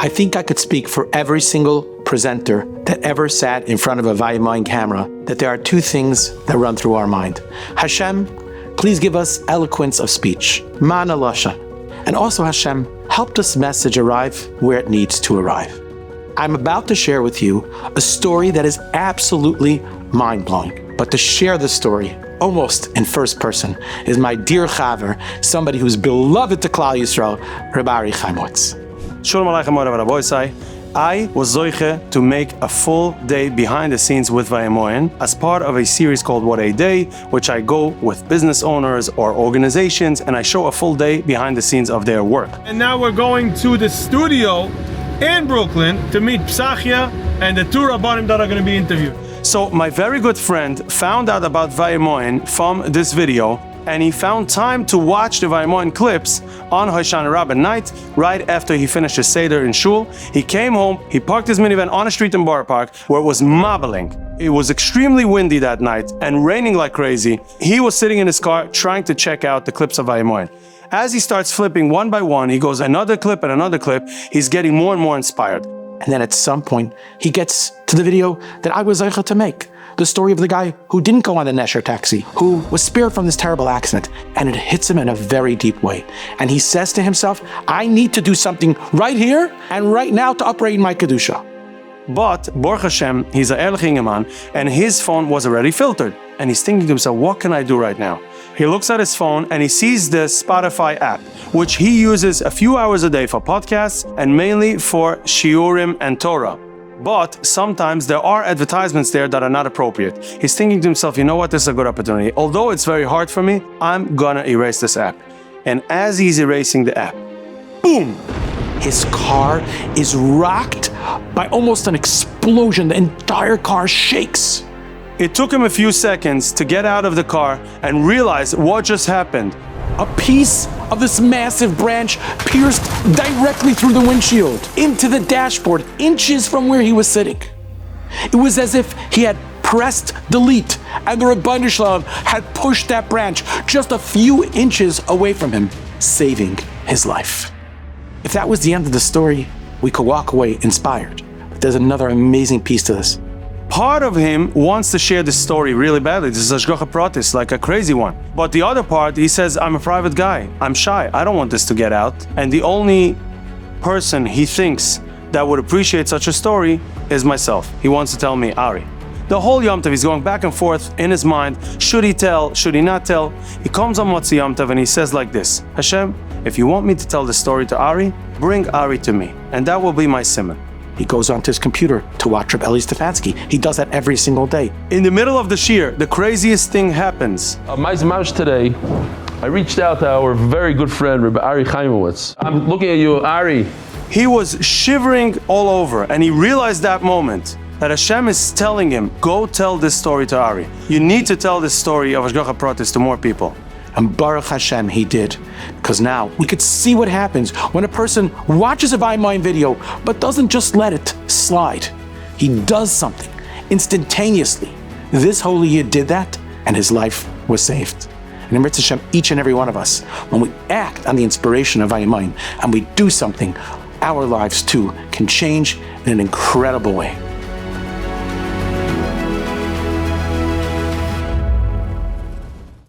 I think I could speak for every single presenter that ever sat in front of a Vayimaen camera that there are two things that run through our mind. Hashem, please give us eloquence of speech. Ma'ana lashon. And also Hashem, help this message arrive where it needs to arrive. I'm about to share with you a story that is absolutely mind-blowing. But to share the story, almost in first person, is my dear chaver, somebody who's beloved to Klal Yisrael, Rabbi Chaimowitz. Shalom Aleichem Rabbi. I was zoiche to make a full day behind the scenes with Vayimaen as part of a series called What a Day, which I go with business owners or organizations and I show a full day behind the scenes of their work. And now we're going to the studio in Brooklyn to meet Psachia and the two Rabbanim that are going to be interviewed. So my very good friend found out about Vayimaen from this video, and he found time to watch the Vayimaen clips on Hoshana Rabbah night, right after he finished his Seder in Shul. He came home, he parked his minivan on a street in Borough Park where it was mobbling. It was extremely windy that night and raining like crazy. He was sitting in his car trying to check out the clips of Vayimaen. As he starts flipping one by one, he goes another clip and another clip. He's getting more and more inspired. And then at some point, he gets to the video that I was zeicha to make. The story of the guy who didn't go on the Nesher taxi, who was spared from this terrible accident, and it hits him in a very deep way. And he says to himself, I need to do something right here and right now to upgrade my Kedusha. But, Baruch Hashem, he's a Erlich Ingeman, and his phone was already filtered. And he's thinking to himself, what can I do right now? He looks at his phone and he sees the Spotify app, which he uses a few hours a day for podcasts and mainly for Shiurim and Torah. But sometimes there are advertisements there that are not appropriate. He's thinking to himself, you know what, this is a good opportunity. Although it's very hard for me, I'm gonna erase this app. And as he's erasing the app, boom! His car is rocked by almost an explosion. The entire car shakes. It took him a few seconds to get out of the car and realize what just happened. A piece of this massive branch pierced directly through the windshield, into the dashboard, inches from where he was sitting. It was as if he had pressed delete and the Rebbeinu Shalom had pushed that branch just a few inches away from him, saving his life. If that was the end of the story, we could walk away inspired. But there's another amazing piece to this. Part of him wants to share this story really badly. This is Hashgacha Pratis, like a crazy one. But the other part, he says, I'm a private guy. I'm shy. I don't want this to get out. And the only person he thinks that would appreciate such a story is myself. He wants to tell me, Ari. The whole Yom Tov, he's going back and forth in his mind. Should he tell? Should he not tell? He comes on Motzi Yom Tov and he says like this, Hashem, if you want me to tell the story to Ari, bring Ari to me. And that will be my simon. He goes onto his computer to watch Reb Eli Stefanski. He does that every single day. In the middle of the shir, the craziest thing happens. Today, I reached out to our very good friend, Rabbi Ari Chaimowitz. I'm looking at you, Ari. He was shivering all over, and he realized that moment that Hashem is telling him, go tell this story to Ari. You need to tell this story of Hashgacha Pratis to more people. And Baruch Hashem, he did. Because now we could see what happens when a person watches a Vayimaen video but doesn't just let it slide. He does something instantaneously. This holy Yid did that, and his life was saved. And in Ritz Hashem, each and every one of us, when we act on the inspiration of Vayimaen and we do something, our lives too can change in an incredible way.